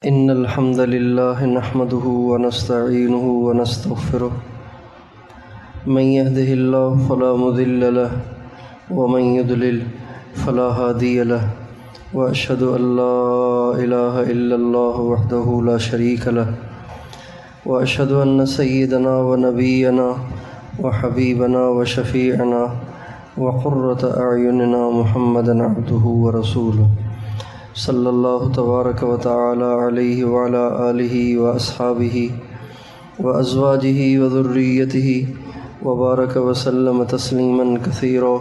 إن الحمد لله نحمده ونستعينه ونستغفره من يهده الله فلا مضل له ومن يضلل فلا هادي له وأشهد أن لا إله إلا الله وحده لا شريك له وأشهد أن سيدنا ونبينا وحبيبنا وشفيعنا وقرة أعيننا محمدا عبده ورسوله صلی اللہ تبارک و تعالی علیہ وعلی آلہ واصحابہ وازواجہ وذریتہ وبارک وسلم تسلیما کثیرا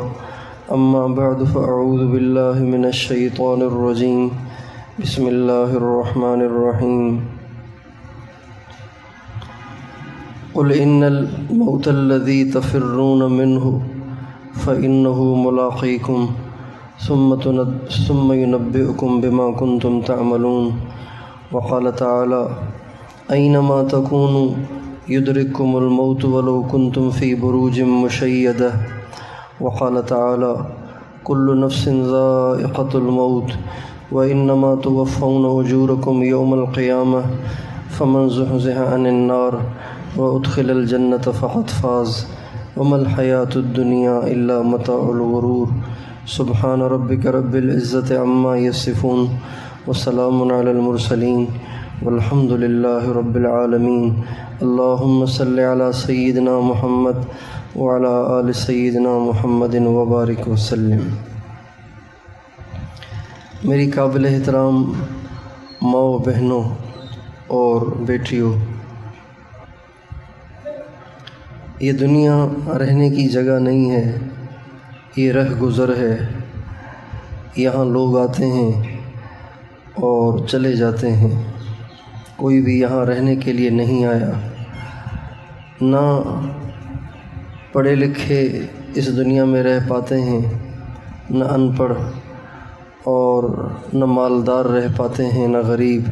اما بعد فاعوذ باللہ من الشیطان الرجیم بسم اللہ الرحمن الرحیم قل ان الموت الذی تفرون منہ فإنہ ملاقیکم ثم ينبئكم بما كنتم تعملون وقال تعالى أينما تكونوا يدرككم الموت ولو كنتم في بروج مشيدة وقال تعالى كل نفس ذائقة الموت وإنما توفون أجوركم يوم القيامة فمن زحزح عن النار وأدخل الجنة فقد فاز وما الحياة الدنيا إلا متاع الغرور سبحان ربک رب العزت عما یصفون وسلام علی المرسلین والحمد للہ رب العالمین اللہم صلی علی سیدنا محمد وعلی آل سیدنا محمد وبارک وسلم۔ میری قابل احترام ماؤں، بہنوں اور بیٹیوں، یہ دنیا رہنے کی جگہ نہیں ہے، یہ رہ گزر ہے۔ یہاں لوگ آتے ہیں اور چلے جاتے ہیں، کوئی بھی یہاں رہنے کے لیے نہیں آیا۔ نہ پڑھے لکھے اس دنیا میں رہ پاتے ہیں، نہ ان پڑھ، اور نہ مالدار رہ پاتے ہیں، نہ غریب۔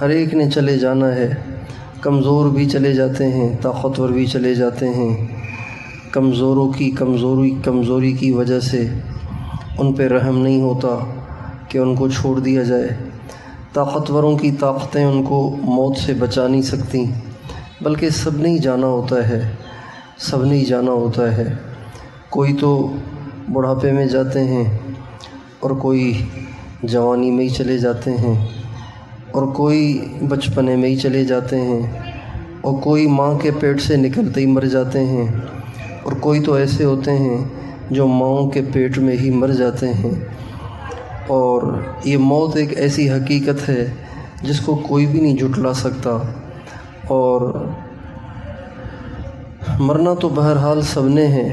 ہر ایک نے چلے جانا ہے۔ کمزور بھی چلے جاتے ہیں، طاقتور بھی چلے جاتے ہیں۔ کمزوروں کی کمزوری کی وجہ سے ان پہ رحم نہیں ہوتا کہ ان کو چھوڑ دیا جائے۔ طاقتوروں کی طاقتیں ان کو موت سے بچا نہیں سکتی، بلکہ سب نے ہی جانا ہوتا ہے، سب نے ہی جانا ہوتا ہے۔ کوئی تو بڑھاپے میں جاتے ہیں، اور کوئی جوانی میں ہی چلے جاتے ہیں، اور کوئی بچپنے میں ہی چلے جاتے ہیں، اور کوئی ماں کے پیٹ سے نکلتے ہی مر جاتے ہیں، اور کوئی تو ایسے ہوتے ہیں جو ماؤں کے پیٹ میں ہی مر جاتے ہیں۔ اور یہ موت ایک ایسی حقیقت ہے جس کو کوئی بھی نہیں جھٹلا سکتا، اور مرنا تو بہرحال سب نے ہے،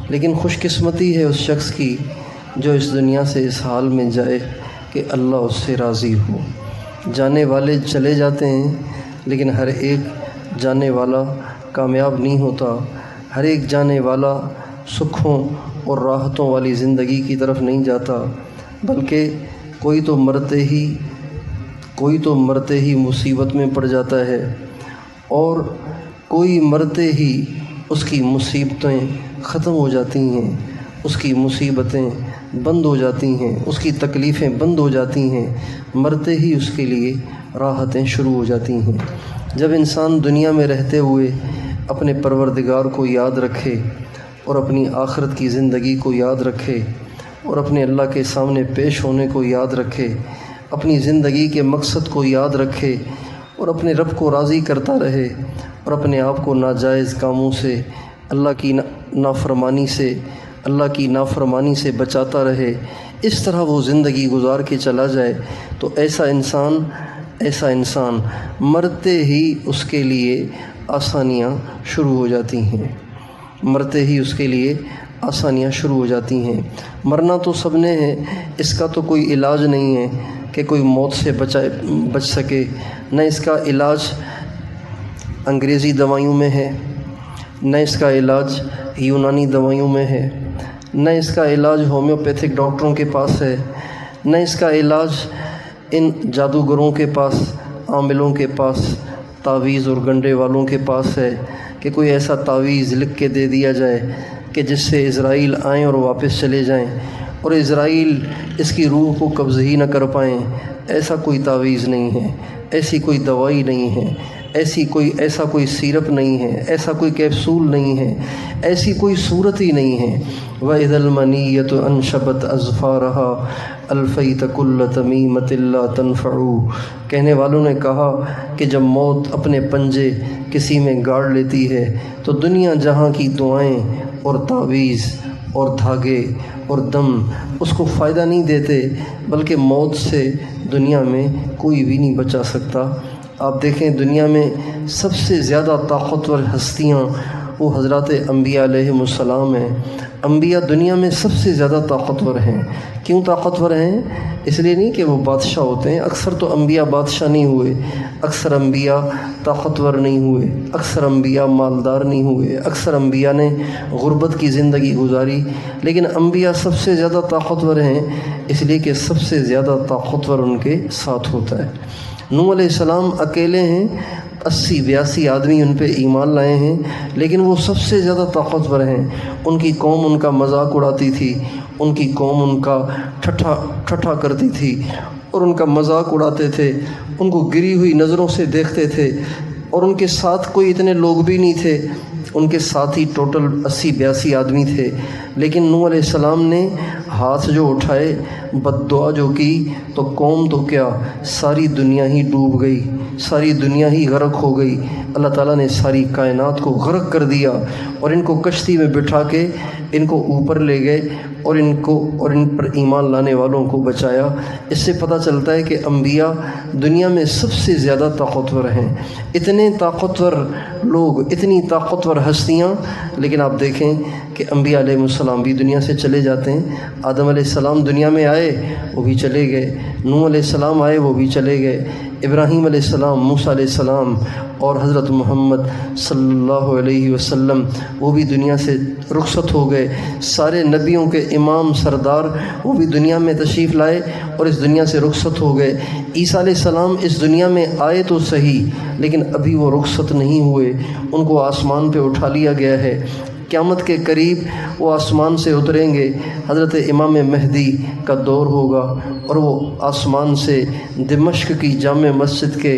لیکن خوش قسمتی ہے اس شخص کی جو اس دنیا سے اس حال میں جائے کہ اللہ اس سے راضی ہو۔ جانے والے چلے جاتے ہیں، لیکن ہر ایک جانے والا کامیاب نہیں ہوتا، ہر ایک جانے والا سکھوں اور راحتوں والی زندگی کی طرف نہیں جاتا، بلکہ کوئی تو مرتے ہی مصیبت میں پڑ جاتا ہے، اور کوئی مرتے ہی اس کی مصیبتیں ختم ہو جاتی ہیں، اس کی مصیبتیں بند ہو جاتی ہیں، اس کی تکلیفیں بند ہو جاتی ہیں، مرتے ہی اس کے لیے راحتیں شروع ہو جاتی ہیں۔ جب انسان دنیا میں رہتے ہوئے اپنے پروردگار کو یاد رکھے، اور اپنی آخرت کی زندگی کو یاد رکھے، اور اپنے اللہ کے سامنے پیش ہونے کو یاد رکھے، اپنی زندگی کے مقصد کو یاد رکھے، اور اپنے رب کو راضی کرتا رہے، اور اپنے آپ کو ناجائز کاموں سے، اللہ کی نافرمانی سے بچاتا رہے، اس طرح وہ زندگی گزار کے چلا جائے، تو ایسا انسان مرتے ہی اس کے لیے آسانیاں شروع ہو جاتی ہیں، مرتے ہی اس کے لیے آسانیاں شروع ہو جاتی ہیں۔ مرنا تو سب نے ہے، اس کا تو کوئی علاج نہیں ہے کہ کوئی موت سے بچ سکے۔ نہ اس کا علاج انگریزی دوائیوں میں ہے، نہ اس کا علاج یونانی دوائیوں میں ہے، نہ اس کا علاج ہومیوپیتھک ڈاکٹروں کے پاس ہے، نہ اس کا علاج ان جادوگروں کے پاس، عاملوں کے پاس، تعویذ اور گنڈے والوں کے پاس ہے کہ کوئی ایسا تعویذ لکھ کے دے دیا جائے کہ جس سے عزرائیل آئیں اور واپس چلے جائیں۔ اور اسرائیل اس کی روح کو قبض ہی نہ کر پائیں، ایسا کوئی تعویذ نہیں ہے، ایسی کوئی دوائی نہیں ہے، ایسا کوئی سیرپ نہیں ہے، ایسا کوئی کیپسول نہیں ہے، ایسی کوئی صورت ہی نہیں ہے۔ وَإِذَا الْمَنِيَّةُ أَنْشَبَتْ أَظْفَارَهَا أَلْفَيْتَ كُلَّ تَمِيمَةٍ لَا تَنْفَعُ۔ کہنے والوں نے کہا کہ جب موت اپنے پنجے کسی میں گاڑ لیتی ہے تو دنیا جہاں کی دعائیں اور تعویذ اور دھاگے اور دم اس کو فائدہ نہیں دیتے، بلکہ موت سے دنیا میں کوئی بھی نہیں بچا سکتا۔ آپ دیکھیں دنیا میں سب سے زیادہ طاقتور ہستیاں وہ حضرات انبیاء علیہم السلام ہیں۔ انبیاء دنیا میں سب سے زیادہ طاقتور ہیں۔ کیوں طاقتور ہیں؟ اس لیے نہیں کہ وہ بادشاہ ہوتے ہیں، اکثر تو انبیاء بادشاہ نہیں ہوئے، اکثر انبیاء طاقتور نہیں ہوئے، اکثر انبیاء مالدار نہیں ہوئے، اکثر انبیاء نے غربت کی زندگی گزاری، لیکن انبیاء سب سے زیادہ طاقتور ہیں اس لیے کہ سب سے زیادہ طاقتور ان کے ساتھ ہوتا ہے۔ نوح علیہ السلام اکیلے ہیں، 80-82 آدمی ان پہ ایمان لائے ہیں، لیکن وہ سب سے زیادہ طاقتور ہیں۔ ان کی قوم ان کا مذاق اڑاتی تھی، ان کی قوم ان کا ٹھٹھا کرتی تھی اور ان کا مذاق اڑاتے تھے، ان کو گری ہوئی نظروں سے دیکھتے تھے، اور ان کے ساتھ کوئی اتنے لوگ بھی نہیں تھے، ان کے ساتھ ہی ٹوٹل 80-82 آدمی تھے، لیکن نوح علیہ السلام نے ہاتھ جو اٹھائے، بد دعا جو کی، تو قوم تو کیا ساری دنیا ہی ڈوب گئی، ساری دنیا ہی غرق ہو گئی۔ اللہ تعالیٰ نے ساری کائنات کو غرق کر دیا اور ان کو کشتی میں بٹھا کے ان کو اوپر لے گئے اور ان پر ایمان لانے والوں کو بچایا۔ اس سے پتہ چلتا ہے کہ انبیاء دنیا میں سب سے زیادہ طاقتور ہیں۔ اتنے طاقتور لوگ، اتنی طاقتور ہستیاں، لیکن آپ دیکھیں کہ انبیاء علیہ السلام بھی دنیا سے چلے جاتے ہیں۔ آدم علیہ السلام دنیا میں آئے، وہ بھی چلے گئے، نوح علیہ السلام آئے، وہ بھی چلے گئے، ابراہیم علیہ السلام، موسیٰ علیہ السلام اور حضرت محمد صلی اللہ علیہ وسلم وہ بھی دنیا سے رخصت ہو گئے۔ سارے نبیوں کے امام سردار وہ بھی دنیا میں تشریف لائے اور اس دنیا سے رخصت ہو گئے۔ عیسیٰ علیہ السلام اس دنیا میں آئے تو صحیح، لیکن ابھی وہ رخصت نہیں ہوئے، ان کو آسمان پہ اٹھا لیا گیا ہے۔ قیامت کے قریب وہ آسمان سے اتریں گے، حضرت امام مہدی کا دور ہوگا اور وہ آسمان سے دمشق کی جامع مسجد کے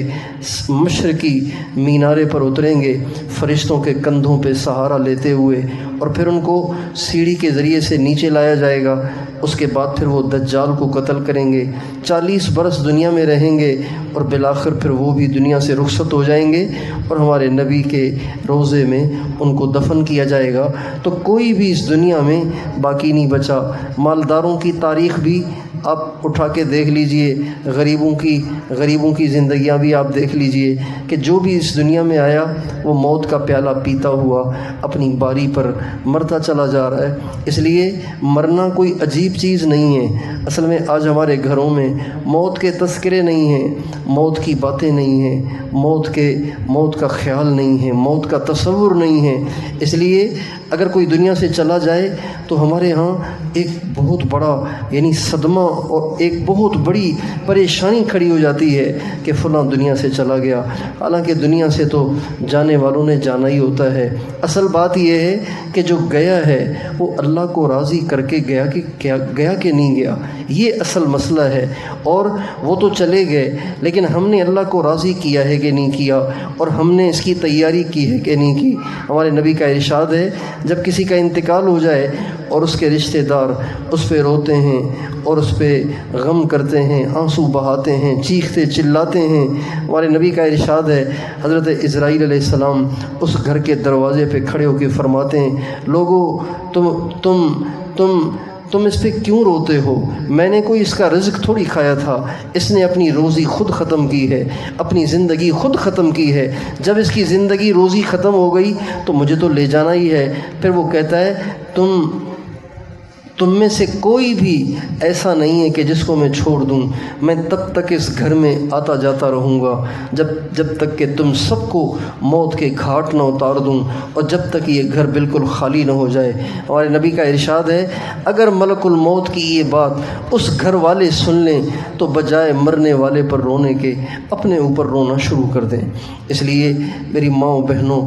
مشرقی مینارے پر اتریں گے، فرشتوں کے کندھوں پہ سہارا لیتے ہوئے، اور پھر ان کو سیڑھی کے ذریعے سے نیچے لایا جائے گا۔ اس کے بعد پھر وہ دجال کو قتل کریں گے، 40 برس دنیا میں رہیں گے اور بالآخر پھر وہ بھی دنیا سے رخصت ہو جائیں گے اور ہمارے نبی کے روضے میں ان کو دفن کیا جائے گا۔ تو کوئی بھی اس دنیا میں باقی نہیں بچا۔ مالداروں کی تاریخ بھی آپ اٹھا کے دیکھ لیجئے، غریبوں کی زندگیاں بھی آپ دیکھ لیجئے کہ جو بھی اس دنیا میں آیا وہ موت کا پیالہ پیتا ہوا اپنی باری پر مرتا چلا جا رہا ہے۔ اس لیے مرنا کوئی عجیب چیز نہیں ہے۔ اصل میں آج ہمارے گھروں میں موت کے تذکرے نہیں ہیں، موت کی باتیں نہیں ہیں، موت کا خیال نہیں ہے، موت کا تصور نہیں ہے۔ اس لیے اگر کوئی دنیا سے چلا جائے تو ہمارے ہاں ایک بہت بڑا یعنی صدمہ اور ایک بہت بڑی پریشانی کھڑی ہو جاتی ہے کہ فلاں دنیا سے چلا گیا، حالانکہ دنیا سے تو جانے والوں نے جانا ہی ہوتا ہے۔ اصل بات یہ ہے کہ جو گیا ہے وہ اللہ کو راضی کر کے گیا کہ نہیں گیا، یہ اصل مسئلہ ہے۔ اور وہ تو چلے گئے، لیکن ہم نے اللہ کو راضی کیا ہے کہ نہیں کیا، اور ہم نے اس کی تیاری کی ہے کہ نہیں کی۔ ہمارے نبی کا ارشاد ہے جب کسی کا انتقال ہو جائے اور اس کے رشتہ دار اس پہ روتے ہیں اور اس پہ غم کرتے ہیں، آنسو بہاتے ہیں، چیختے چلاتے ہیں، ہمارے نبی کا ارشاد ہے حضرت اسرائیل علیہ السلام اس گھر کے دروازے پہ کھڑے ہو کے فرماتے ہیں، لوگو تم اس پہ کیوں روتے ہو؟ میں نے کوئی اس کا رزق تھوڑی کھایا تھا، اس نے اپنی روزی خود ختم کی ہے، اپنی زندگی خود ختم کی ہے۔ جب اس کی زندگی روزی ختم ہو گئی تو مجھے تو لے جانا ہی ہے۔ پھر وہ کہتا ہے تم میں سے کوئی بھی ایسا نہیں ہے کہ جس کو میں چھوڑ دوں، میں تب تک اس گھر میں آتا جاتا رہوں گا جب تک کہ تم سب کو موت کے گھاٹ نہ اتار دوں اور جب تک یہ گھر بالکل خالی نہ ہو جائے۔ ہمارے نبی کا ارشاد ہے اگر ملک الموت کی یہ بات اس گھر والے سن لیں تو بجائے مرنے والے پر رونے کے اپنے اوپر رونا شروع کر دیں۔ اس لیے میری ماں بہنوں،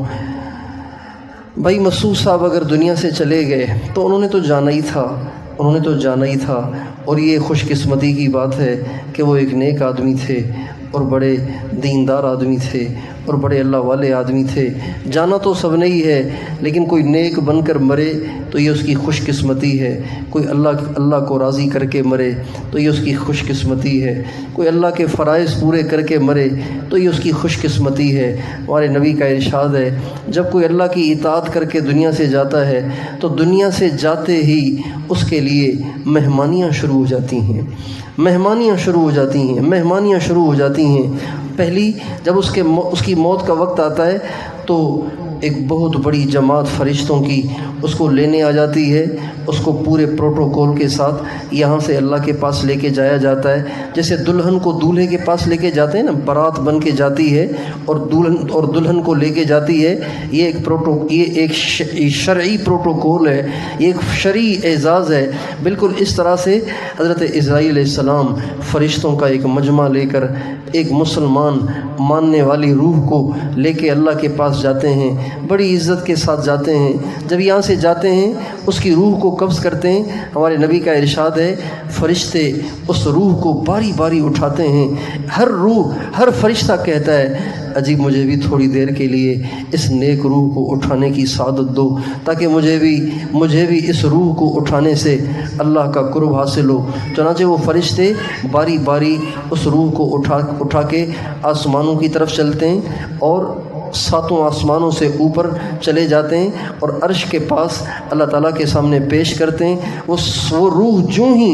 بھائی مسعود صاحب اگر دنیا سے چلے گئے تو انہوں نے تو جانا ہی تھا، انہوں نے تو جانا ہی تھا، اور یہ خوش قسمتی کی بات ہے کہ وہ ایک نیک آدمی تھے اور بڑے دیندار آدمی تھے اور بڑے اللہ والے آدمی تھے۔ جانا تو سب نے ہی ہے، لیکن کوئی نیک بن کر مرے تو یہ اس کی خوش قسمتی ہے، کوئی اللہ کو راضی کر کے مرے تو یہ اس کی خوش قسمتی ہے، کوئی اللہ کے فرائض پورے کر کے مرے تو یہ اس کی خوش قسمتی ہے۔ ہمارے نبی کا ارشاد ہے، جب کوئی اللہ کی اطاعت کر کے دنیا سے جاتا ہے تو دنیا سے جاتے ہی اس کے لیے مہمانیاں شروع ہو جاتی ہیں، مہمانیاں شروع ہو جاتی ہیں، مہمانیاں شروع ہو جاتی ہیں۔ پہلی جب اس کی موت کا وقت آتا ہے تو ایک بہت بڑی جماعت فرشتوں کی اس کو لینے آ جاتی ہے، اس کو پورے پروٹوکول کے ساتھ یہاں سے اللہ کے پاس لے کے جایا جاتا ہے، جیسے دلہن کو دولہے کے پاس لے کے جاتے ہیں نا، بارات بن کے جاتی ہے اور دلہن کو لے کے جاتی ہے۔ یہ ایک شرعی پروٹوکول ہے، یہ ایک شرعی اعزاز ہے۔ بالکل اس طرح سے حضرت عزرائیل علیہ السلام فرشتوں کا ایک مجمع لے کر ایک مسلمان ماننے والی روح کو لے کے اللہ کے پاس جاتے ہیں، بڑی عزت کے ساتھ جاتے ہیں۔ جب یہاں سے جاتے ہیں اس کی روح کو قبض کرتے ہیں، ہمارے نبی کا ارشاد ہے فرشتے اس روح کو باری باری اٹھاتے ہیں۔ ہر فرشتہ کہتا ہے عجیب مجھے بھی تھوڑی دیر کے لیے اس نیک روح کو اٹھانے کی سعادت دو، تاکہ مجھے بھی اس روح کو اٹھانے سے اللہ کا قرب حاصل ہو۔ چنانچہ وہ فرشتے باری باری اس روح کو اٹھا کے آسمانوں کی طرف چلتے ہیں اور 7 آسمانوں سے اوپر چلے جاتے ہیں اور عرش کے پاس اللہ تعالیٰ کے سامنے پیش کرتے ہیں۔ وہ روح جو ہی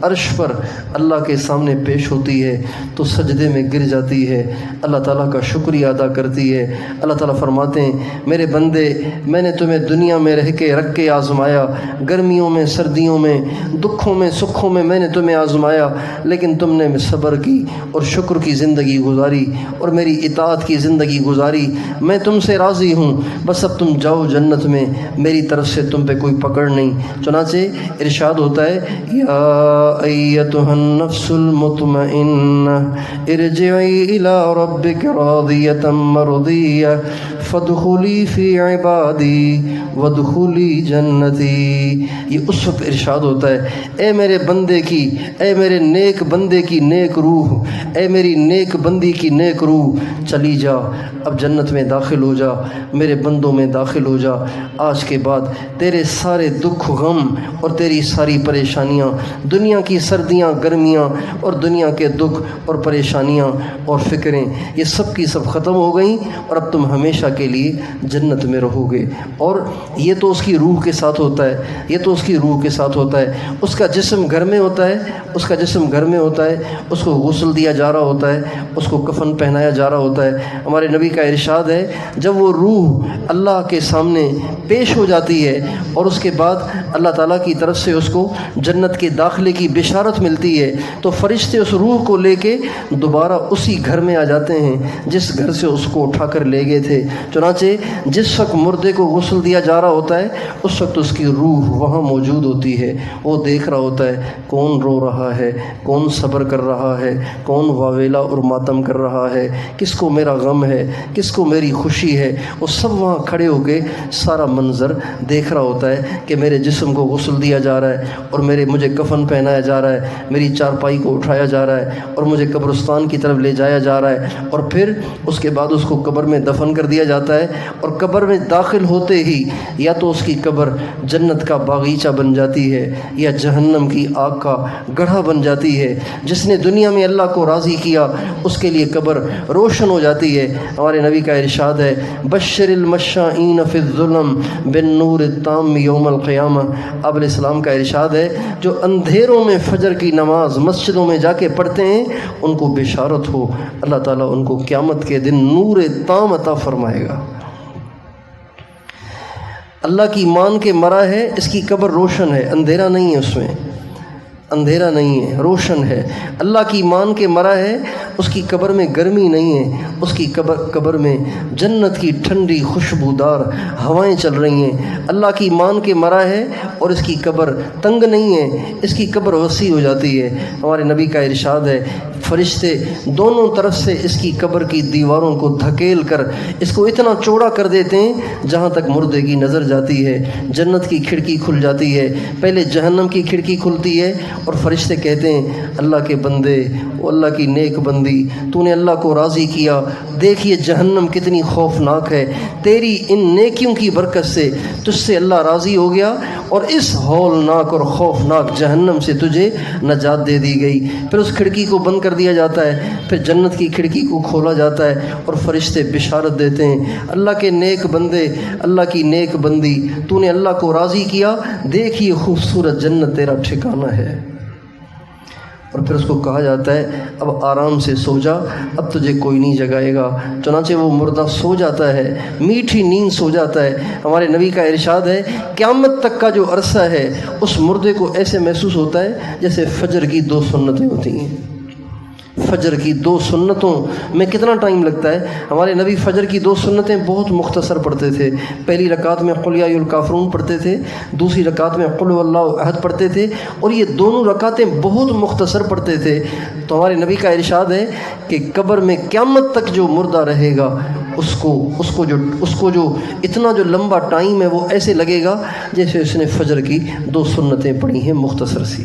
عرش پر اللہ کے سامنے پیش ہوتی ہے تو سجدے میں گر جاتی ہے، اللہ تعالیٰ کا شکریہ ادا کرتی ہے۔ اللہ تعالیٰ فرماتے ہیں میرے بندے، میں نے تمہیں دنیا میں رکھ کے آزمایا، گرمیوں میں سردیوں میں، دکھوں میں سکھوں میں نے تمہیں آزمایا، لیکن تم نے صبر کی اور شکر کی زندگی گزاری اور میری اطاعت کی زندگی گزاری۔ میں تم سے راضی ہوں، بس اب تم جاؤ جنت میں، میری طرف سے تم پہ کوئی پکڑ نہیں۔ چنانچہ ارشاد ہوتا ہے یا ایتها النفس المطمئنہ ارجعی الی ربک راضیۃ مرضیہ فادخلی فی عبادی وادخلی جنتی۔ یہ اس وقت ارشاد ہوتا ہے اے میرے بندے کی، اے میرے نیک بندے کی نیک روح، اے میری نیک بندی کی نیک روح، چلی جا، اب جنت میں داخل ہو جا، میرے بندوں میں داخل ہو جا۔ آج کے بعد تیرے سارے دکھ غم اور تیری ساری پریشانیاں، دنیا کی سردیاں گرمیاں اور دنیا کے دکھ اور پریشانیاں اور فکریں، یہ سب کی سب ختم ہو گئیں اور اب تم ہمیشہ کے لیے جنت میں رہو گے۔ اور یہ تو اس کی روح کے ساتھ ہوتا ہے، یہ تو اس کی روح کے ساتھ ہوتا ہے۔ اس کا جسم گھر میں ہوتا ہے، اس کا جسم گھر میں ہوتا ہے، اس کو غسل دیا جا رہا ہوتا ہے، اس کو کفن پہنایا جا رہا ہوتا ہے۔ ہمارے نبی کا ارشاد ہے جب وہ روح اللہ کے سامنے پیش ہو جاتی ہے اور اس کے بعد اللہ تعالیٰ کی طرف سے اس کو جنت کے داخلے کی بشارت ملتی ہے تو فرشتے اس روح کو لے کے دوبارہ اسی گھر میں آ جاتے ہیں جس گھر سے اس کو اٹھا کر لے گئے تھے۔ چنانچہ جس وقت مردے کو غسل دیا جا رہا ہوتا ہے اس وقت اس کی روح وہاں موجود ہوتی ہے، وہ دیکھ رہا ہوتا ہے کون رو رہا ہے، کون صبر کر رہا ہے، کون واویلا اور ماتم کر رہا ہے، کس کو میرا غم ہے، کس کو میری خوشی ہے۔ وہ سب وہاں کھڑے ہو کے سارا منظر دیکھ رہا ہوتا ہے کہ میرے جسم کو غسل دیا جا رہا ہے اور مجھے کفن پہنایا جا رہا ہے، میری چارپائی کو اٹھایا جا رہا ہے اور مجھے قبرستان کی طرف لے جایا جا رہا ہے، اور پھر اس کے بعد اس کو قبر میں دفن کر دیا جاتا ہے۔ اور قبر میں داخل ہوتے ہی یا تو اس کی قبر جنت کا باغیچہ بن جاتی ہے یا جہنم کی آگ کا گڑھا بن جاتی ہے۔ جس نے دنیا میں اللہ کو راضی کیا اس کے لیے قبر روشن ہو جاتی ہے۔ ہمارے نبی کا ارشاد ہے بشر المشائین فی الظلم بالنور التام یوم القیامہ۔ آپ علیہ السلام کا ارشاد ہے جو اندھیروں میں فجر کی نماز مسجدوں میں جا کے پڑھتے ہیں ان کو بشارت ہو، اللہ تعالیٰ ان کو قیامت کے دن نور تام عطا فرمائے گا۔ اللہ کی مان کے مرا ہے، اس کی قبر روشن ہے، اندھیرا نہیں ہے، اس میں اندھیرا نہیں ہے، روشن ہے۔ اللہ کی مان کے مرا ہے، اس کی قبر میں گرمی نہیں ہے، اس کی قبر میں جنت کی ٹھنڈی خوشبودار ہوائیں چل رہی ہیں۔ اللہ کی مان کے مرا ہے اور اس کی قبر تنگ نہیں ہے، اس کی قبر وسیع ہو جاتی ہے۔ ہمارے نبی کا ارشاد ہے فرشتے دونوں طرف سے اس کی قبر کی دیواروں کو دھکیل کر اس کو اتنا چوڑا کر دیتے ہیں جہاں تک مردے کی نظر جاتی ہے۔ جنت کی کھڑکی کھل جاتی ہے، پہلے جہنم کی کھڑکی کھلتی ہے، اور فرشتے کہتے ہیں اللہ کے بندے، وہ اللہ کی نیک بندی، تو نے اللہ کو راضی کیا، دیکھیے جہنم کتنی خوفناک ہے، تیری ان نیکیوں کی برکت سے تجھ سے اللہ راضی ہو گیا اور اس ہولناک اور خوفناک جہنم سے تجھے نجات دے دی گئی۔ پھر اس کھڑکی کو بند کر دیا جاتا ہے، پھر جنت کی کھڑکی کو کھولا جاتا ہے اور فرشتے بشارت دیتے ہیں اللہ کے نیک بندے، اللہ کی نیک بندی، تو نے اللہ کو راضی کیا، دیکھ یہ خوبصورت جنت تیرا ٹھکانہ ہے۔ اور پھر اس کو کہا جاتا ہے اب آرام سے سو جا، اب تجھے کوئی نہیں جگائے گا۔ چنانچہ وہ مردہ سو جاتا ہے، میٹھی نیند سو جاتا ہے۔ ہمارے نبی کا ارشاد ہے قیامت تک کا جو عرصہ ہے اس مردے کو ایسے محسوس ہوتا ہے جیسے فجر کی 2 سنتیں ہوتی ہیں۔ فجر کی 2 سنتوں میں کتنا ٹائم لگتا ہے؟ ہمارے نبی فجر کی 2 سنتیں بہت مختصر پڑھتے تھے۔ پہلی رکعت میں قل یا ایھا الکافرون پڑھتے تھے، دوسری رکعت میں قل ھو اللہ احد پڑھتے تھے، اور یہ دونوں رکعتیں بہت مختصر پڑھتے تھے۔ تو ہمارے نبی کا ارشاد ہے کہ قبر میں قیامت تک جو مردہ رہے گا اس کو جو اتنا جو لمبا ٹائم ہے وہ ایسے لگے گا جیسے اس نے فجر کی 2 سنتیں پڑھی ہیں مختصر سی۔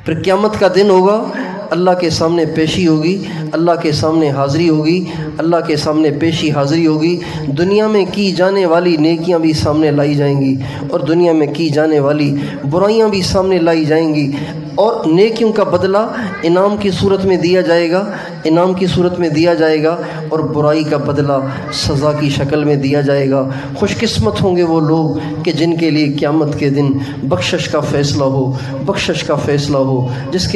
پھر قیامت کا دن ہوگا، اللہ کے سامنے پیشی ہوگی، اللہ کے سامنے حاضری ہوگی، اللہ کے سامنے پیشی حاضری ہوگی۔ دنیا میں کی جانے والی نیکیاں بھی سامنے لائی جائیں گی اور دنیا میں کی جانے والی برائیاں بھی سامنے لائی جائیں گی، اور نیکیوں کا بدلہ انعام کی صورت میں دیا جائے گا، انعام کی صورت میں دیا جائے گا، اور برائی کا بدلہ سزا کی شکل میں دیا جائے گا۔ خوش قسمت ہوں گے وہ لوگ کہ جن کے لیے قیامت کے دن بخشش کا فیصلہ ہو، بخشش کا فیصلہ ہو، جس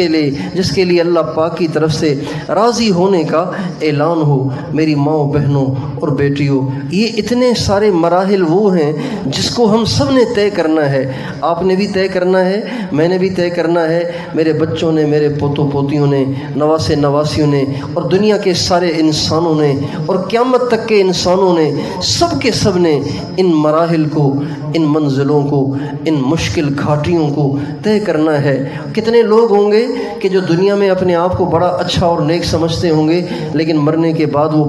کے لیے اللہ پاک کی طرف سے راضی ہونے کا اعلان ہو۔ میری ماؤں، بہنوں اور بیٹیوں، یہ اتنے سارے مراحل وہ ہیں جس کو ہم سب نے طے کرنا ہے۔ آپ نے بھی طے کرنا ہے، میں نے بھی طے کرنا ہے، میرے بچوں نے، میرے پوتوں پوتیوں نے، نواسے نواسیوں نے، اور دنیا کے سارے انسانوں نے، اور قیامت تک کے انسانوں نے، سب کے سب نے ان مراحل کو، ان منزلوں کو، ان مشکل گھاٹیوں کو طے کرنا ہے۔ کتنے لوگ ہوں گے کہ جو دنیا میں اپنے آپ کو بڑا اچھا اور نیک سمجھتے ہوں گے لیکن مرنے کے بعد وہ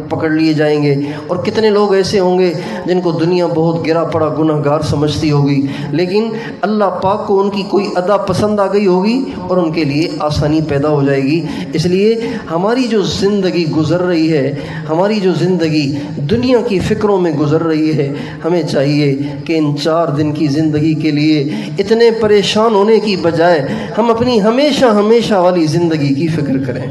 پکڑ لیے جائیں گے، اور کتنے لوگ ایسے ہوں گے جن کو دنیا بہت گرا پڑا گناہ گار سمجھتی ہوگی، لیکن اللہ پاک کو ان کی کوئی ادا پسند آ گئی ہوگی اور ان کے لیے آسانی پیدا ہو جائے گی۔ اس لیے ہماری جو زندگی گزر رہی ہے، ہماری جو زندگی دنیا کی فکروں میں گزر رہی ہے، ہمیں چاہیے کہ ان 4 دن کی زندگی کے لیے اتنے پریشان ہونے کی بجائے ہم اپنی ہمیشہ والی زندگی کی فکر کریں۔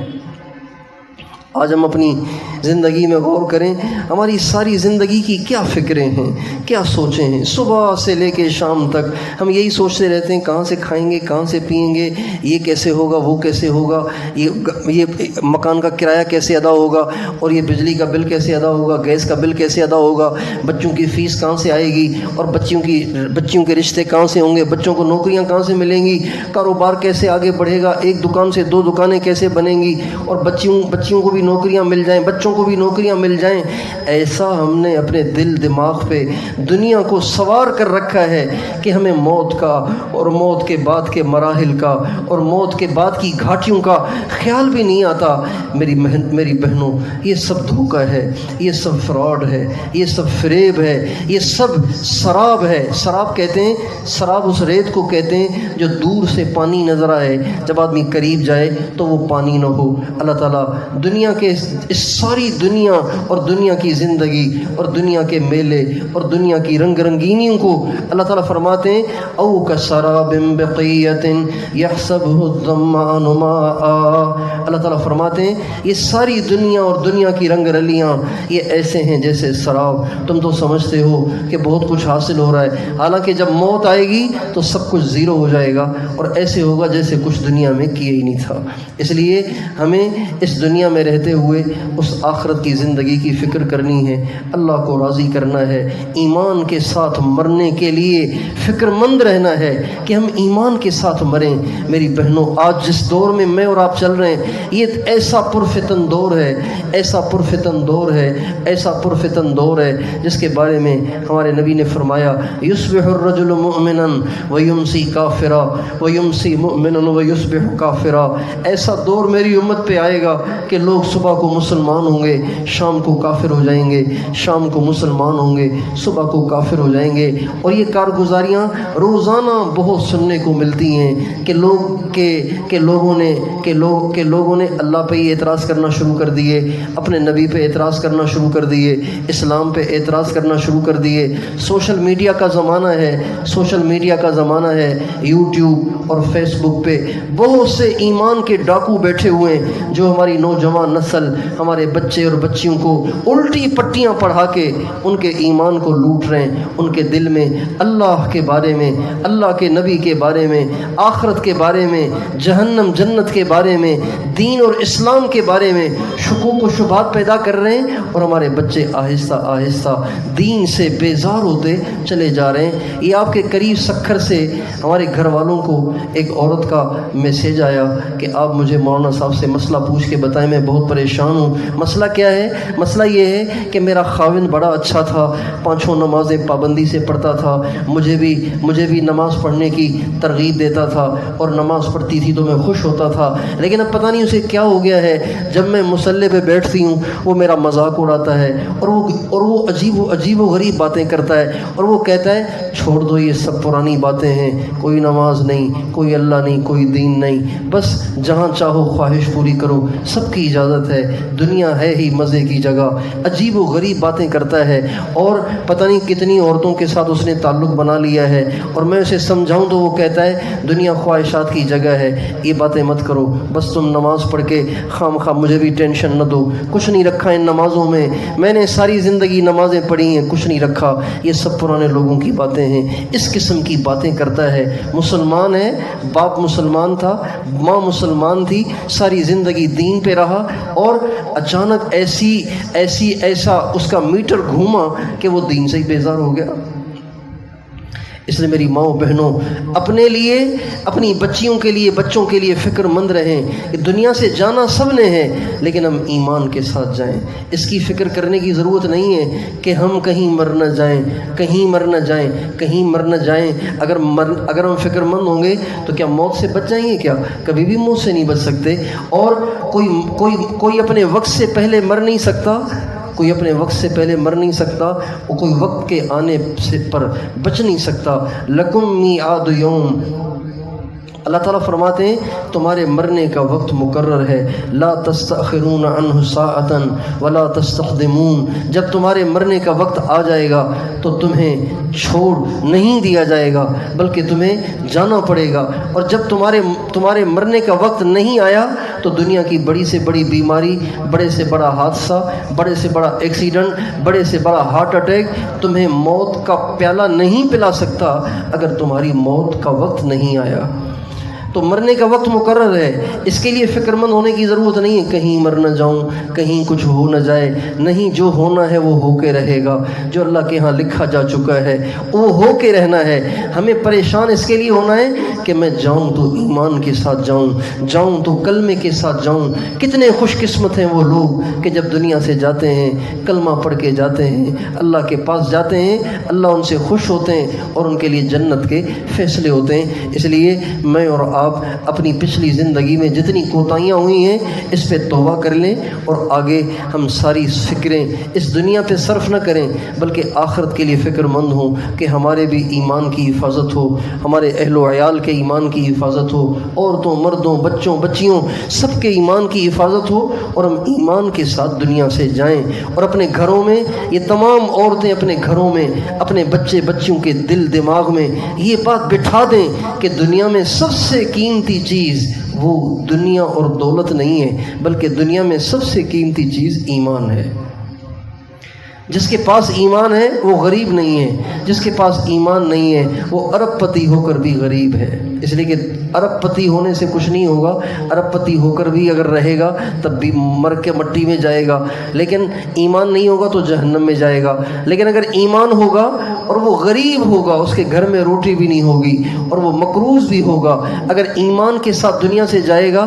آج ہم اپنی زندگی میں غور کریں، ہماری ساری زندگی کی کیا فکریں ہیں، کیا سوچیں ہیں۔ صبح سے لے کے شام تک ہم یہی سوچتے رہتے ہیں کہاں سے کھائیں گے، کہاں سے پئیں گے، یہ کیسے ہوگا، وہ کیسے ہوگا، یہ مکان کا کرایہ کیسے ادا ہوگا، اور یہ بجلی کا بل کیسے ادا ہوگا، گیس کا بل کیسے ادا ہوگا، بچوں کی فیس کہاں سے آئے گی، اور بچیوں کے رشتے کہاں سے ہوں گے، بچوں کو نوکریاں کہاں سے ملیں گی، کاروبار کیسے آگے بڑھے گا، ایک دکان سے 2 دکانیں کیسے بنیں گی، اور بچیوں کو بھی نوکریاں مل جائیں، بچوں کو بھی نوکریاں مل جائیں۔ ایسا ہم نے اپنے دل دماغ پہ دنیا کو سوار کر رکھا ہے کہ ہمیں موت کا اور موت کے بعد کے مراحل کا اور موت کے بعد کی گھاٹیوں کا خیال بھی نہیں آتا۔ میری بہنوں، یہ سب دھوکہ ہے، یہ سب فراڈ ہے، یہ سب فریب ہے، یہ سب سراب ہے۔ سراب کہتے ہیں، سراب اس ریت کو کہتے ہیں جو دور سے پانی نظر آئے، جب آدمی قریب جائے تو وہ پانی نہ ہو۔ اللہ تعالیٰ دنیا کے اس ساری دنیا اور دنیا کی زندگی اور دنیا کے میلے اور دنیا کی رنگ رنگینیوں کو اللہ تعالیٰ فرماتے ہیں او کسراب بقیۃ یحسبہ الظمآن ماء۔ اللہ تعالیٰ فرماتے ہیں یہ ساری دنیا اور دنیا کی رنگ رلیاں یہ ایسے ہیں جیسے سراب۔ تم تو سمجھتے ہو کہ بہت کچھ حاصل ہو رہا ہے، حالانکہ جب موت آئے گی تو سب کچھ زیرو ہو جائے گا اور ایسے ہوگا جیسے کچھ دنیا میں کیا ہی نہیں تھا۔ اس لیے ہمیں اس دنیا میں رہتے رہتے ہوئے اس آخرت کی زندگی کی فکر کرنی ہے، اللہ کو راضی کرنا ہے، ایمان کے ساتھ مرنے کے لیے فکر مند رہنا ہے کہ ہم ایمان کے ساتھ مریں۔ میری بہنوں، آج جس دور میں میں اور آپ چل رہے ہیں، یہ ایسا پرفتن دور ہے، ایسا پرفتن دور ہے، ایسا پرفتن دور ہے جس کے بارے میں ہمارے نبی نے فرمایا، یصبح الرجل مؤمنا ویمسی کافرا ویمسی مؤمنا ویصبح کافرا۔ ایسا دور میری امت پہ آئے گا کہ لوگ صبح کو مسلمان ہوں گے، شام کو کافر ہو جائیں گے، شام کو مسلمان ہوں گے، صبح کو کافر ہو جائیں گے۔ اور یہ کارگزاریاں روزانہ بہت سننے کو ملتی ہیں کہ لوگوں نے اللہ پہ اعتراض کرنا شروع کر دیے، اپنے نبی پہ اعتراض کرنا شروع کر دیے، اسلام پہ اعتراض کرنا شروع کر دیے۔ سوشل میڈیا کا زمانہ ہے، سوشل میڈیا کا زمانہ ہے، یوٹیوب اور فیس بک پہ بہت سے ایمان کے ڈاکو بیٹھے ہوئے ہیں جو ہماری نوجوان نسل، ہمارے بچے اور بچیوں کو الٹی پٹیاں پڑھا کے ان کے ایمان کو لوٹ رہے ہیں، ان کے دل میں اللہ کے بارے میں، اللہ کے نبی کے بارے میں، آخرت کے بارے میں، جہنم جنت کے بارے میں، دین اور اسلام کے بارے میں شکوک و شبہات پیدا کر رہے ہیں، اور ہمارے بچے آہستہ آہستہ دین سے بیزار ہوتے چلے جا رہے ہیں۔ یہ آپ کے قریب سکھر سے ہمارے گھر والوں کو ایک عورت کا میسیج آیا کہ آپ مجھے مولانا صاحب سے مسئلہ پوچھ کے بتائیں، میں بہت پریشان ہوں۔ مسئلہ کیا ہے؟ مسئلہ یہ ہے کہ میرا خاوند بڑا اچھا تھا، پانچوں نمازیں پابندی سے پڑھتا تھا، مجھے بھی نماز پڑھنے کی ترغیب دیتا تھا، اور نماز پڑھتی تھی تو میں خوش ہوتا تھا، لیکن اب پتہ نہیں اسے کیا ہو گیا ہے، جب میں مصلی پہ بیٹھتی ہوں وہ میرا مذاق اڑاتا ہے، اور وہ عجیب و غریب باتیں کرتا ہے، اور وہ کہتا ہے چھوڑ دو یہ سب پرانی باتیں ہیں، کوئی نماز نہیں، کوئی اللہ نہیں، کوئی دین نہیں، بس جہاں چاہو خواہش پوری کرو، سب کی اجازت ہے، دنیا ہے ہی مزے کی جگہ۔ عجیب و غریب باتیں کرتا ہے، اور پتہ نہیں کتنی عورتوں کے ساتھ اس نے تعلق بنا لیا ہے، اور میں اسے سمجھاؤں تو وہ کہتا ہے دنیا خواہشات کی جگہ ہے، یہ باتیں مت کرو، بس تم نماز پڑھ کے خام خواہ مجھے بھی ٹینشن نہ دو، کچھ نہیں رکھا ان نمازوں میں نے ساری زندگی نمازیں پڑھی ہیں، کچھ نہیں رکھا، یہ سب پرانے لوگوں کی باتیں ہیں۔ اس قسم کی باتیں کرتا ہے۔ مسلمان ہے، باپ مسلمان تھا، ماں مسلمان تھی، ساری زندگی دین پہ رہا، اور اچانک ایسا اس کا میٹر گھوما کہ وہ دین سے ہی بیزار ہو گیا۔ اس لیے میری ماؤں بہنوں، اپنے لیے، اپنی بچیوں کے لیے، بچوں کے لیے فکر مند رہیں کہ دنیا سے جانا سب نے ہے، لیکن ہم ایمان کے ساتھ جائیں۔ اس کی فکر کرنے کی ضرورت نہیں ہے کہ ہم کہیں مر نہ جائیں، کہیں مر نہ جائیں، کہیں مر نہ جائیں۔ اگر ہم فکر مند ہوں گے تو کیا موت سے بچ جائیں گے؟ کیا کبھی بھی موت سے نہیں بچ سکتے۔ اور کوئی اپنے وقت سے پہلے مر نہیں سکتا، کوئی اپنے وقت سے پہلے مر نہیں سکتا، اور کوئی وقت کے آنے پر بچ نہیں سکتا۔ لکم میعاد یوم، اللہ تعالیٰ فرماتے ہیں تمہارے مرنے کا وقت مقرر ہے، لا تستأخرون عنہ ساعۃ ولا تستقدمون، جب تمہارے مرنے کا وقت آ جائے گا تو تمہیں چھوڑ نہیں دیا جائے گا بلکہ تمہیں جانا پڑے گا، اور جب تمہارے مرنے کا وقت نہیں آیا تو دنیا کی بڑی سے بڑی بیماری، بڑے سے بڑا حادثہ، بڑے سے بڑا ایکسیڈنٹ، بڑے سے بڑا ہارٹ اٹیک تمہیں موت کا پیالہ نہیں پلا سکتا اگر تمہاری موت کا وقت نہیں آیا۔ تو مرنے کا وقت مقرر ہے، اس کے لیے فکر مند ہونے کی ضرورت نہیں ہے کہیں مر نہ جاؤں، کہیں کچھ ہو نہ جائے، نہیں، جو ہونا ہے وہ ہو کے رہے گا، جو اللہ کے ہاں لکھا جا چکا ہے وہ ہو کے رہنا ہے۔ ہمیں پریشان اس کے لیے ہونا ہے کہ میں جاؤں تو ایمان کے ساتھ جاؤں تو کلمے کے ساتھ جاؤں۔ کتنے خوش قسمت ہیں وہ لوگ کہ جب دنیا سے جاتے ہیں کلمہ پڑھ کے جاتے ہیں، اللہ کے پاس جاتے ہیں، اللہ ان سے خوش ہوتے ہیں اور ان کے لیے جنت کے فیصلے ہوتے ہیں۔ اس لیے میں اور آپ اپنی پچھلی زندگی میں جتنی کوتاہیاں ہوئی ہیں اس پہ توبہ کر لیں، اور آگے ہم ساری فکریں اس دنیا پہ صرف نہ کریں بلکہ آخرت کے لیے فکر مند ہوں کہ ہمارے بھی ایمان کی حفاظت ہو، ہمارے اہل و عیال کے ایمان کی حفاظت ہو، عورتوں، مردوں، بچوں، بچیوں، سب کے ایمان کی حفاظت ہو، اور ہم ایمان کے ساتھ دنیا سے جائیں، اور اپنے گھروں میں یہ تمام عورتیں اپنے گھروں میں اپنے بچے بچیوں کے دل دماغ میں یہ بات بٹھا دیں کہ دنیا میں سب سے قیمتی چیز وہ دنیا اور دولت نہیں ہے بلکہ دنیا میں سب سے قیمتی چیز ایمان ہے۔ جس کے پاس ایمان ہے وہ غریب نہیں ہے، جس کے پاس ایمان نہیں ہے وہ ارب پتی ہو کر بھی غریب ہے۔ اس لیے کہ ارب پتی ہونے سے کچھ نہیں ہوگا، ارب پتی ہو کر بھی اگر رہے گا تب بھی مر کے مٹی میں جائے گا، لیکن ایمان نہیں ہوگا تو جہنم میں جائے گا۔ لیکن اگر ایمان ہوگا اور وہ غریب ہوگا، اس کے گھر میں روٹی بھی نہیں ہوگی اور وہ مقروض بھی ہوگا، اگر ایمان کے ساتھ دنیا سے جائے گا،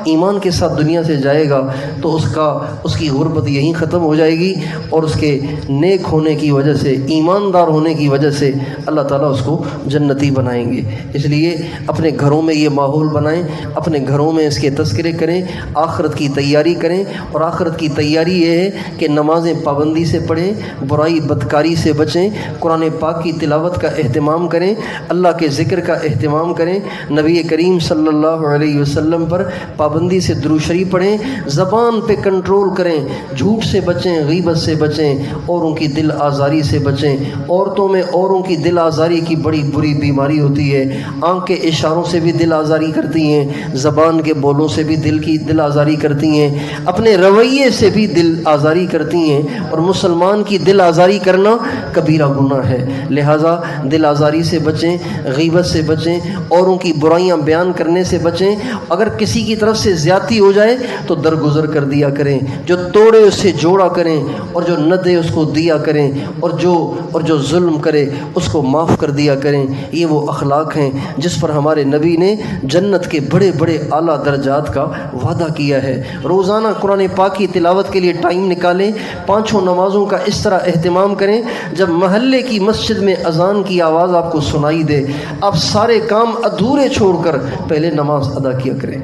ایمان کے ساتھ دنیا سے جائے گا تو اس کی غربت یہیں ختم ہو جائے گی، اور اس کے نیک ہونے کی وجہ سے، ایماندار ہونے کی وجہ سے اللہ تعالیٰ اس کو جنتی بنائیں گے۔ اس لیے اپنے گھروں میں یہ ماحول بنائیں، اپنے گھروں میں اس کے تذکرے کریں، آخرت کی تیاری کریں، اور آخرت کی تیاری یہ ہے کہ نمازیں پابندی سے پڑھیں، برائی بدکاری سے بچیں، قرآن پاک کی تلاوت کا اہتمام کریں، اللہ کے ذکر کا اہتمام کریں، نبی کریم صلی اللہ علیہ وسلم پر پابندی سے درود شریف پڑھیں، زبان پہ کنٹرول کریں، جھوٹ سے بچیں، غیبت سے بچیں، اوروں کی دل آزاری سے بچیں۔ عورتوں میں اوروں کی دل آزاری کی بڑی بری بیماری ہوتی ہے، آنکھ کے اشاروں سے بھی دل آزاری کرتی ہیں، زبان کے بولوں سے بھی دل آزاری کرتی ہیں، اپنے رویے سے بھی دل آزاری کرتی ہیں، اور مسلمان کی دل آزاری کرنا کبیرہ گناہ ہے۔ لہٰذا دل آزاری سے بچیں، غیبت سے بچیں، اوروں کی برائیاں بیان کرنے سے بچیں۔ اگر کسی کی طرف سے زیادتی ہو جائے تو درگزر کر دیا کریں، جو توڑے اس سے جوڑا کریں، اور جو نہ دے اس کو دیا کریں، اور جو ظلم کرے اس کو معاف کر دیا کریں۔ یہ وہ اخلاق ہیں جس پر ہمارے نبی نے جنت کے بڑے بڑے اعلیٰ درجات کا وعدہ کیا ہے۔ روزانہ قرآن پاک کی تلاوت کے لیے ٹائم نکالیں، پانچوں نمازوں کا اس طرح اہتمام کریں، جب محلے کی مسجد میں اذان کی آواز آپ کو سنائی دے، آپ سارے کام ادھورے چھوڑ کر پہلے نماز ادا کیا کریں۔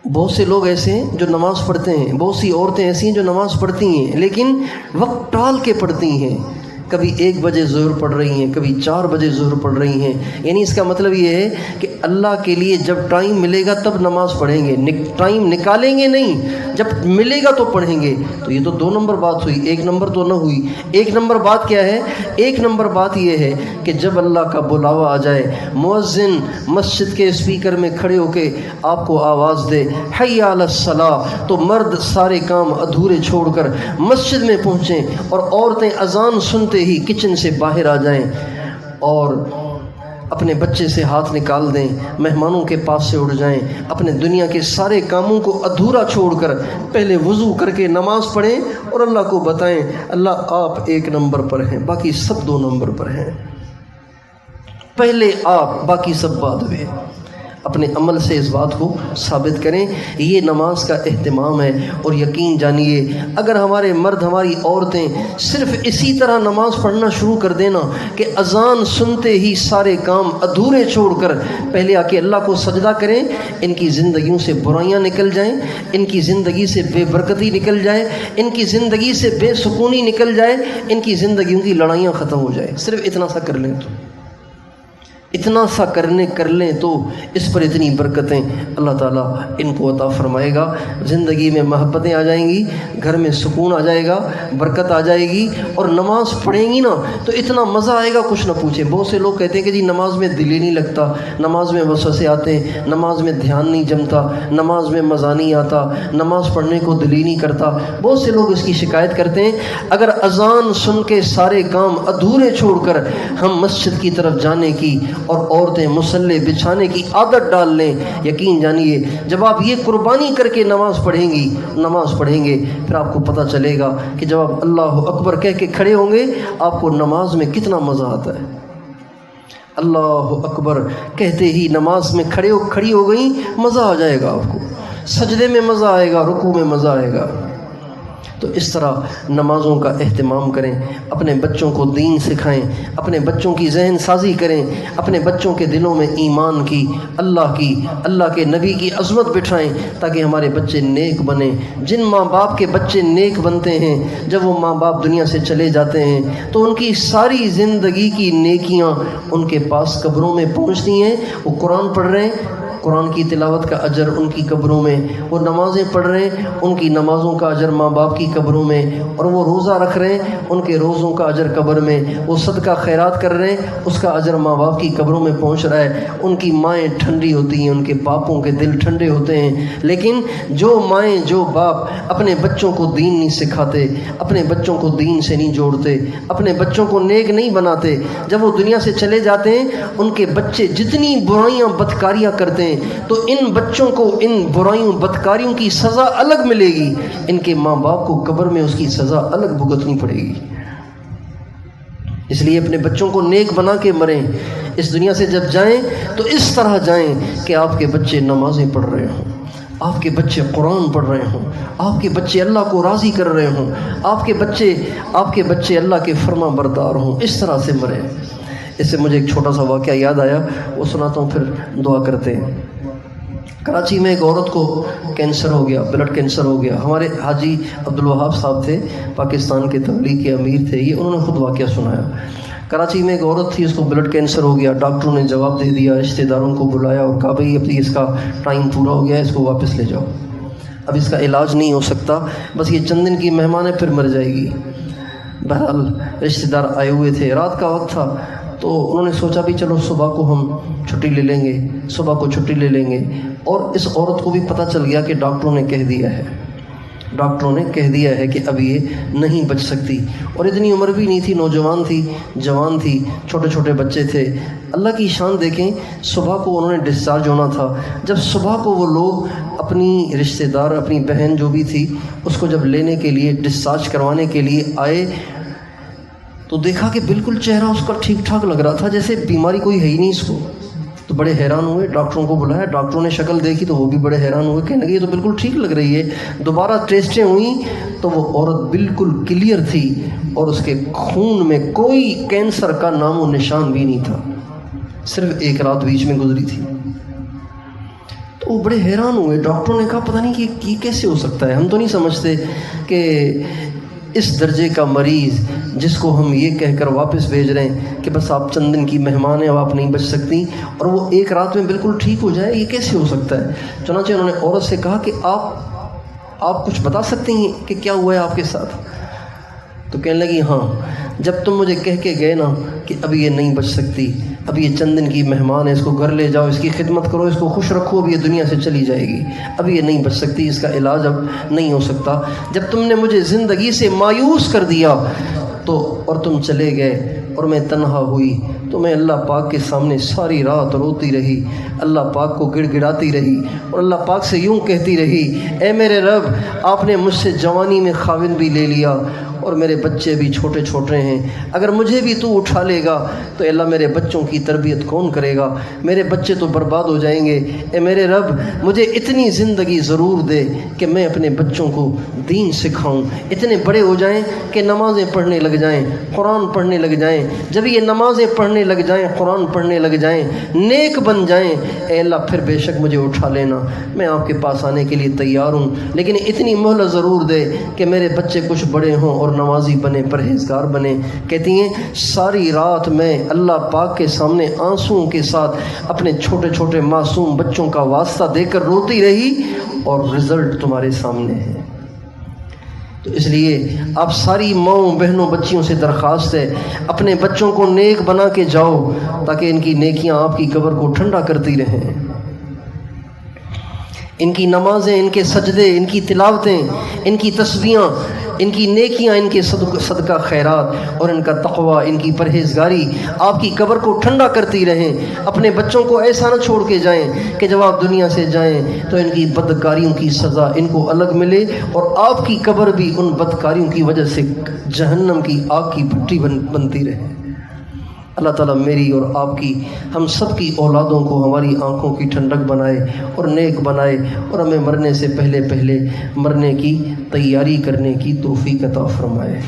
بہت سے لوگ ایسے ہیں جو نماز پڑھتے ہیں، بہت سی عورتیں ایسی ہیں جو نماز پڑھتی ہیں لیکن وقت ٹال کے پڑھتی ہیں، کبھی 1 بجے ظہر پڑھ رہی ہیں، کبھی 4 بجے ظہر پڑھ رہی ہیں۔ یعنی اس کا مطلب یہ ہے کہ اللہ کے لیے جب ٹائم ملے گا تب نماز پڑھیں گے، ٹائم نکالیں گے نہیں، جب ملے گا تو پڑھیں گے۔ تو یہ تو 2 نمبر بات ہوئی، 1 نمبر تو نہ ہوئی۔ 1 نمبر بات کیا ہے؟ 1 نمبر بات یہ ہے کہ جب اللہ کا بلاوا آ جائے، مؤذن مسجد کے اسپیکر میں کھڑے ہو کے آپ کو آواز دے حی علی الصلاۃ، تو مرد سارے کام ادھورے چھوڑ کر مسجد میں پہنچیں، اور عورتیں اذان سنتے ہی کچن سے باہر آ جائیں اور اپنے بچے سے ہاتھ نکال دیں، مہمانوں کے پاس سے اٹھ جائیں، اپنے دنیا کے سارے کاموں کو ادھورا چھوڑ کر پہلے وضو کر کے نماز پڑھیں اور اللہ کو بتائیں اللہ آپ 1 نمبر پر ہیں، باقی سب 2 نمبر پر ہیں، پہلے آپ باقی سب بعد میں۔ اپنے عمل سے اس بات کو ثابت کریں، یہ نماز کا اہتمام ہے۔ اور یقین جانیے اگر ہمارے مرد، ہماری عورتیں صرف اسی طرح نماز پڑھنا شروع کر دینا کہ اذان سنتے ہی سارے کام ادھورے چھوڑ کر پہلے آ کے اللہ کو سجدہ کریں، ان کی زندگیوں سے برائیاں نکل جائیں، ان کی زندگی سے بے برکتی نکل جائے، ان کی زندگی سے بے سکونی نکل جائے، ان کی زندگیوں کی لڑائیاں ختم ہو جائیں، صرف اتنا سا کر لیں تو، اتنا سا کر لیں تو اس پر اتنی برکتیں اللہ تعالیٰ ان کو عطا فرمائے گا۔ زندگی میں محبتیں آ جائیں گی، گھر میں سکون آ جائے گا، برکت آ جائے گی، اور نماز پڑھیں گی نا تو اتنا مزہ آئے گا کچھ نہ پوچھیں۔ بہت سے لوگ کہتے ہیں کہ جی نماز میں دل ہی نہیں لگتا، نماز میں وسوسے آتے ہیں، نماز میں دھیان نہیں جمتا، نماز میں مزہ نہیں آتا، نماز پڑھنے کو دل ہی نہیں کرتا۔ بہت سے لوگ اس کی شکایت کرتے ہیں۔ اگر اذان سن کے سارے کام ادھورے چھوڑ کر ہم مسجد کی طرف جانے کی اور عورتیں مصلے بچھانے کی عادت ڈال لیں، یقین جانیے جب آپ یہ قربانی کر کے نماز پڑھیں گے پھر آپ کو پتہ چلے گا کہ جب آپ اللہ اکبر کہہ کے کھڑے ہوں گے آپ کو نماز میں کتنا مزہ آتا ہے۔ اللہ اکبر کہتے ہی نماز میں کھڑی ہو گئی، مزہ آ جائے گا، آپ کو سجدے میں مزہ آئے گا، رکوع میں مزہ آئے گا۔ تو اس طرح نمازوں کا اہتمام کریں، اپنے بچوں کو دین سکھائیں، اپنے بچوں کی ذہن سازی کریں، اپنے بچوں کے دلوں میں ایمان کی، اللہ کے نبی کی عظمت بٹھائیں تاکہ ہمارے بچے نیک بنیں۔ جن ماں باپ کے بچے نیک بنتے ہیں، جب وہ ماں باپ دنیا سے چلے جاتے ہیں تو ان کی ساری زندگی کی نیکیاں ان کے پاس قبروں میں پہنچتی ہیں۔ وہ قرآن پڑھ رہے ہیں، قرآن کی تلاوت کا اجر ان کی قبروں میں، وہ نمازیں پڑھ رہے ہیں ان کی نمازوں کا اجر ماں باپ کی قبروں میں، اور وہ روزہ رکھ رہے ہیں ان کے روزوں کا اجر قبر میں، وہ صدقہ خیرات کر رہے ہیں اس کا اجر ماں باپ کی قبروں میں پہنچ رہا ہے، ان کی مائیں ٹھنڈی ہوتی ہیں، ان کے باپوں کے دل ٹھنڈے ہوتے ہیں۔ لیکن جو مائیں جو باپ اپنے بچوں کو دین نہیں سکھاتے، اپنے بچوں کو دین سے نہیں جوڑتے، اپنے بچوں کو نیک نہیں بناتے، جب وہ دنیا سے چلے جاتے ہیں ان کے بچے جتنی برائیاں بدکاریاں کرتے ہیں تو ان بچوں کو ان برائیوں بدکاریوں کی سزا الگ ملے گی، ان کے ماں باپ کو قبر میں اس کی سزا الگ بھگتنی پڑے گی۔ اس لیے اپنے بچوں کو نیک بنا کے مریں، اس دنیا سے جب جائیں تو اس طرح جائیں کہ آپ کے بچے نمازیں پڑھ رہے ہوں، آپ کے بچے قرآن پڑھ رہے ہوں، آپ کے بچے اللہ کو راضی کر رہے ہوں، آپ کے بچے اللہ کے فرما بردار ہوں، اس طرح سے مریں۔ اس سے مجھے ایک چھوٹا سا واقعہ یاد آیا، وہ سناتا ہوں پھر دعا کرتے ہیں۔ کراچی میں ایک عورت کو کینسر ہو گیا، بلڈ کینسر ہو گیا۔ ہمارے حاجی عبدالوہاب صاحب تھے، پاکستان کے تبلیغ کے امیر تھے، یہ انہوں نے خود واقعہ سنایا۔ کراچی میں ایک عورت تھی، اس کو بلڈ کینسر ہو گیا، ڈاکٹروں نے جواب دے دیا، رشتہ داروں کو بلایا اور کہا بھئی اب اس کا ٹائم پورا ہو گیا ہے، اس کو واپس لے جاؤ، اب اس کا علاج نہیں ہو سکتا، بس یہ چند دن کی مہمان ہے پھر مر جائے گی۔ بہرحال رشتہ دار آئے ہوئے تھے، رات کا وقت تھا، تو انہوں نے سوچا بھی چلو صبح کو ہم چھٹی لے لیں گے، صبح کو چھٹی لے لیں گے۔ اور اس عورت کو بھی پتہ چل گیا کہ ڈاکٹروں نے کہہ دیا ہے کہ اب یہ نہیں بچ سکتی، اور اتنی عمر بھی نہیں تھی، نوجوان تھی، جوان تھی، چھوٹے چھوٹے بچے تھے۔ اللہ کی شان دیکھیں، صبح کو انہوں نے ڈسچارج ہونا تھا، جب صبح کو وہ لوگ اپنی رشتہ دار، اپنی بہن جو بھی تھی، اس کو جب لینے کے لیے، ڈسچارج کروانے کے لیے آئے تو دیکھا کہ بالکل چہرہ اس کا ٹھیک ٹھاک لگ رہا تھا، جیسے بیماری کوئی ہے ہی نہیں اس کو۔ تو بڑے حیران ہوئے، ڈاکٹروں کو بلایا، ڈاکٹروں نے شکل دیکھی تو وہ بھی بڑے حیران ہوئے، کہنے لگے یہ تو بالکل ٹھیک لگ رہی ہے۔ دوبارہ ٹیسٹیں ہوئیں تو وہ عورت بالکل کلیئر تھی، اور اس کے خون میں کوئی کینسر کا نام و نشان بھی نہیں تھا، صرف ایک رات بیچ میں گزری تھی۔ تو وہ بڑے حیران ہوئے، ڈاکٹروں نے کہا پتہ نہیں کہ یہ کیسے ہو سکتا ہے، ہم تو نہیں سمجھتے کہ اس درجے کا مریض جس کو ہم یہ کہہ کر واپس بھیج رہے ہیں کہ بس آپ چند دن کی مہمان ہیں، اب آپ نہیں بچ سکتی، اور وہ ایک رات میں بالکل ٹھیک ہو جائے، یہ کیسے ہو سکتا ہے؟ چنانچہ انہوں نے عورت سے کہا کہ آپ کچھ بتا سکتی ہیں کہ کیا ہوا ہے آپ کے ساتھ؟ تو کہنے لگی ہاں، جب تم مجھے کہہ کے گئے نا کہ اب یہ نہیں بچ سکتی، اب یہ چند دن کی مہمان ہے، اس کو گھر لے جاؤ، اس کی خدمت کرو، اس کو خوش رکھو، اب یہ دنیا سے چلی جائے گی، اب یہ نہیں بچ سکتی، اس کا علاج اب نہیں ہو سکتا، جب تم نے مجھے زندگی سے مایوس کر دیا تو اور تم چلے گئے اور میں تنہا ہوئی، تو میں اللہ پاک کے سامنے ساری رات روتی رہی، اللہ پاک کو گڑ گڑاتی رہی، اور اللہ پاک سے یوں کہتی رہی، اے میرے رب، آپ نے مجھ سے جوانی میں خاوند بھی لے لیا اور میرے بچے بھی چھوٹے چھوٹے ہیں، اگر مجھے بھی تو اٹھا لے گا تو اللہ میرے بچوں کی تربیت کون کرے گا؟ میرے بچے تو برباد ہو جائیں گے، اے میرے رب مجھے اتنی زندگی ضرور دے کہ میں اپنے بچوں کو دین سکھاؤں، اتنے بڑے ہو جائیں کہ نمازیں پڑھنے لگ جائیں، قرآن پڑھنے لگ جائیں، جب یہ نمازیں پڑھنے لگ جائیں، قرآن پڑھنے لگ جائیں، نیک بن جائیں، اے اللہ پھر بے شک مجھے اٹھا لینا، میں آپ کے پاس آنے کے لیے تیار ہوں، لیکن اتنی مہلت ضرور دے کہ میرے بچے کچھ بڑے ہوں اور نمازی بنے، پرہیزگار بنے۔ کہتی ہیں ساری رات میں اللہ پاک کے سامنے آنسوؤں کے ساتھ اپنے چھوٹے چھوٹے معصوم بچوں کا واسطہ دے کر روتی رہی، اور رزلٹ تمہارے سامنے ہے۔ تو اس لیے آپ ساری ماؤں بہنوں بچیوں سے درخواست ہے، اپنے بچوں کو نیک بنا کے جاؤ تاکہ ان کی نیکیاں آپ کی قبر کو ٹھنڈا کرتی رہیں، ان کی نمازیں، ان کے سجدے، ان کی تلاوتیں، ان کی تسبیحاں، ان کی نیکیاں، ان کے صدقہ خیرات اور ان کا تقوی، ان کی پرہیزگاری آپ کی قبر کو ٹھنڈا کرتی رہیں۔ اپنے بچوں کو ایسا نہ چھوڑ کے جائیں کہ جب آپ دنیا سے جائیں تو ان کی بدکاریوں کی سزا ان کو الگ ملے، اور آپ کی قبر بھی ان بدکاریوں کی وجہ سے جہنم کی آگ کی بھٹی بنتی رہے۔ اللہ تعالیٰ میری اور آپ کی، ہم سب کی اولادوں کو ہماری آنکھوں کی ٹھنڈک بنائے اور نیک بنائے، اور ہمیں مرنے سے پہلے مرنے کی تیاری کرنے کی توفیق عطا فرمائے۔